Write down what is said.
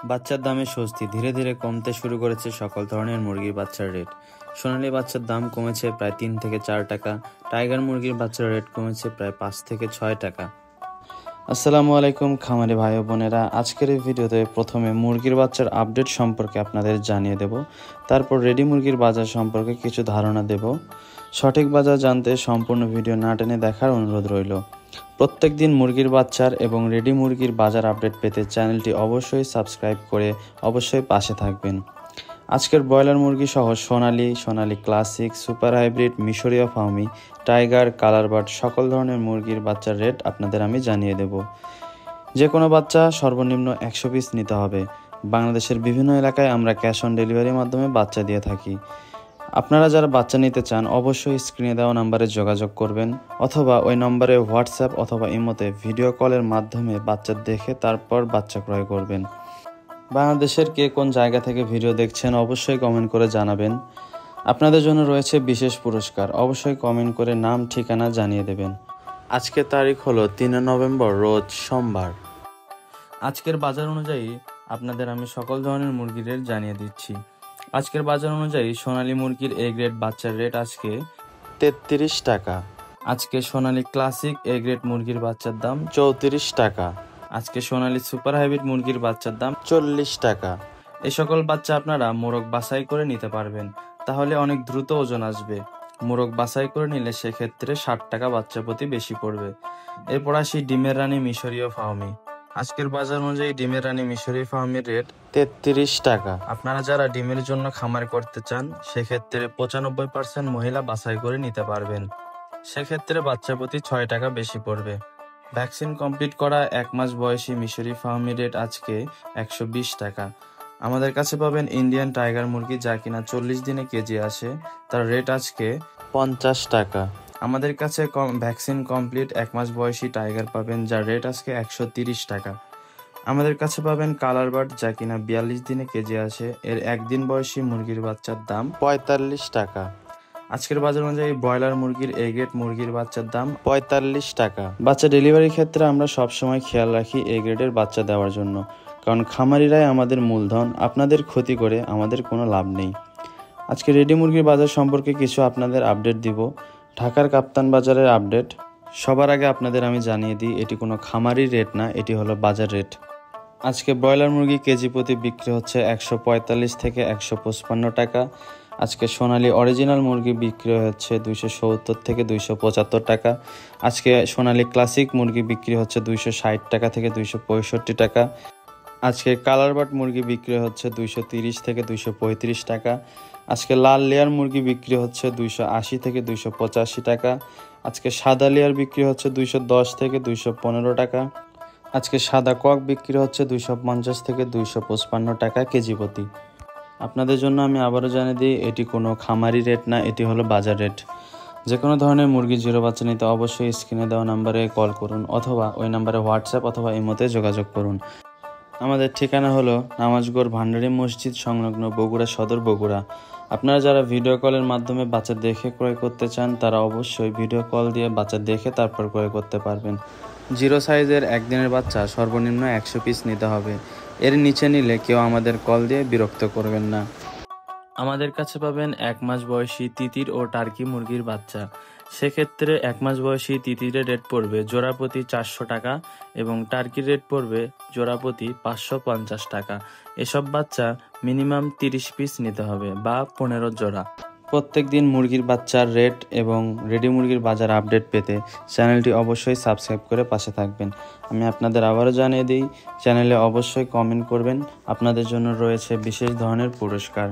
বাচ্চার দামে স্বস্তি ধীরে ধীরে কমতে শুরু করেছে সকল ধরনের মুরগির বাচ্চার রেট। সোনালী বাচ্চার দাম কমেছে প্রায় 3 থেকে 4 টাকা। টাইগার মুরগির বাচ্চার রেট কমেছে প্রায় 5 থেকে 6 টাকা। আসসালামু আলাইকুম খামারি ভাই ও বোনেরা, আজকের এই ভিডিওতে প্রথমে মুরগির বাচ্চার আপডেট সম্পর্কে আপনাদের জানিয়ে দেব, তারপর রেডি মুরগির বাজার সম্পর্কে কিছু ধারণা দেব। সঠিক বাজার জানতে সম্পূর্ণ ভিডিও না টেনে দেখার অনুরোধ রইল। প্রত্যেক দিন মুরগির বাচ্চার এবং রেডি মুরগির বাজার আপডেট পেতে চ্যানেলটি অবশ্যই সাবস্ক্রাইব করে অবশ্যই পাশে থাকবেন। আজকের ব্রয়লার মুরগি সহ সোনালী ক্লাসিক, সুপার হাইব্রিড, মিশরীয় ফার্মি, টাইগার, কালার বার্ড সকল ধরনের মুরগির বাচ্চার রেট আপনাদের আমি জানিয়ে দেব। যে কোনো বাচ্চা সর্বনিম্ন 100 পিস নিতে হবে। বাংলাদেশের বিভিন্ন এলাকায় আমরা ক্যাশ অন ডেলিভারির মাধ্যমে বাচ্চা দিয়ে থাকি। আপনারা যারা বাচ্চা নিতে চান অবশ্যই স্ক্রিনে দেওয়া নম্বরে যোগাযোগ করবেন, অথবা ওই নম্বরে হোয়াটসঅ্যাপ অথবা ইমোতে ভিডিও কলের মাধ্যমে বাচ্চা দেখে তারপর বাচ্চা ক্রয় করবেন। বাংলাদেশের কে কোন জায়গা থেকে ভিডিও দেখছেন অবশ্যই কমেন্ট করে জানাবেন। আপনাদের জন্য রয়েছে বিশেষ পুরস্কার, অবশ্যই কমেন্ট করে নাম ঠিকানা জানিয়ে দেবেন। আজকের তারিখ হলো 3 নভেম্বর, রোজ সোমবার। আজকের বাজার অনুযায়ী আপনাদের আমি সকল ধরনের মুরগির রেট জানিয়ে দিচ্ছি। আজকের বাজার অনুযায়ী সোনালী মুরগির এ গ্রেড বাচ্চার রেট আজকে 33 টাকা। আজকে সোনালী ক্লাসিক এ গ্রেড মুরগির বাচ্চার দাম 34 টাকা। আজকে সোনালী সুপার হাইব্রিড মুরগির বাচ্চার দাম 40 টাকা। এই সকল বাচ্চা আপনারা মোরগ বাছাই করে নিতে পারবেন, তাহলে অনেক দ্রুত ওজন আসবে। মোরগ বাছাই করে নিলে সেক্ষেত্রে 60 টাকা বাচ্চা প্রতি বেশি পড়বে। এরপর আসি ডিমের রানী মিশরীয় ফার্মি। আজকের বাজার অনুযায়ী ডিমের রানী মিশরীয় ফার্মের রেট 33 টাকা। আপনারা যারা ডিমের জন্য খামার করতে চান সেক্ষেত্রে 95% মহিলা বাছাই করে নিতে পারবেন। সেক্ষেত্রে বাচ্চা প্রতি 6 টাকা বেশি পড়বে। ভ্যাকসিন কমপ্লিট করা 1 মাস বয়সী মিশরি ফার্মি রেট আজকে 120 টাকা। আমাদের কাছে পাবেন ইন্ডিয়ান টাইগার মুরগি, যা কিনা 40 দিনে কেজি আসে, তার রেট আজকে 50 টাকা। আমাদের কাছে ভ্যাকসিন কমপ্লিট 1 মাস বয়সী টাইগার পাবেন, যার রেট আজকে 130 টাকা। আমাদের কাছে পাবেন কালার বার্ড, যা কিনা 42 দিনে কেজি আসে, এর 1 দিন বয়সী মুরগির বাচ্চার দাম 45 টাকা। আজকের বাজার অনুযায়ী ব্রয়লার মুরগির এ গ্রেড মুরগির বাচ্চার দাম 45 টাকা। বাচ্চা ডেলিভারির ক্ষেত্রে আমরা সবসময় খেয়াল রাখি এ গ্রেডের বাচ্চা দেওয়ার জন্য, কারণ খামারিরাই আমাদের মূলধন, আপনাদের ক্ষতি করে আমাদের কোনো লাভ নেই। আজকে রেডি মুরগির বাজার সম্পর্কে কিছু আপনাদের আপডেট দিব। ঢাকার কাপ্তান বাজারের আপডেট সবার আগে আপনাদের আমি জানিয়ে দিই, এটি কোনো খামারির রেট না, এটি হলো বাজার রেট। আজকে ব্রয়লার মুরগি কেজি প্রতি বিক্রি হচ্ছে 145 থেকে 155 টাকা। আজকে সোনালী অরিজিনাল মুরগি বিক্রি হচ্ছে 270 থেকে 275 টাকা। আজকে সোনালী ক্লাসিক মুরগি বিক্রি হচ্ছে 260 টাকা থেকে 265 টাকা। আজকে কালার বার্ড মুরগি বিক্রি হচ্ছে 230 থেকে 235 টাকা। আজকে লাল লেয়ার মুরগি বিক্রি হচ্ছে 280 থেকে 285 টাকা। আজকে সাদা লেয়ার বিক্রি হচ্ছে 210 থেকে 215 টাকা। আজকে সাদা কক বিক্রি হচ্ছে 250 থেকে 255 টাকা কেজি প্রতি। আপনাদের জন্য আমি আবারও জানিয়ে দিই, এটি কোনো খামারি রেট না, এটি হলো বাজার রেট। যে কোনো ধরনের মুরগি জিরো বাচ্চা নিতে অবশ্যই স্ক্রিনে দেওয়া নাম্বারে কল করুন, অথবা ওই নাম্বারে হোয়াটসঅ্যাপ অথবা ইমোতে যোগাযোগ করুন। আমাদের ঠিকানা হলো নামাজগড় ভান্ডারী মসজিদ সংলগ্ন, বগুড়া সদর, বগুড়া। আপনারা যারা ভিডিও কলের মাধ্যমে বাচ্চা দেখে ক্রয় করতে চান তারা অবশ্যই ভিডিও কল দিয়ে বাচ্চা দেখে তারপর ক্রয় করতে পারবেন। জিরো সাইজের একদিনের বাচ্চা সর্বনিম্ন 100 পিস নিতে হবে। এর নিচে নিলে কেউ আমাদের কল দিয়ে বিরক্ত করবেন না। আমাদের কাছে পাবেন 1 মাস বয়সী তিতির ও টার্কি মুরগির বাচ্চা। সেক্ষেত্রে 1 মাস বয়সী তিতিরের রেট পড়বে জোড়া প্রতি 400 টাকা এবং টার্কির রেট পড়বে জোড়া প্রতি 550 টাকা। এসব বাচ্চা মিনিমাম 30 পিস নিতে হবে বা 15 জোড়া। প্রত্যেক দিন মুরগির বাচ্চার রেট এবং রেডি মুরগির বাজার আপডেট পেতে চ্যানেলটি অবশ্যই সাবস্ক্রাইব করে পাশে থাকবেন। আমি আপনাদের আবারও জানিয়ে দিই, চ্যানেলে অবশ্যই কমেন্ট করবেন, আপনাদের জন্য রয়েছে বিশেষ ধরনের পুরস্কার।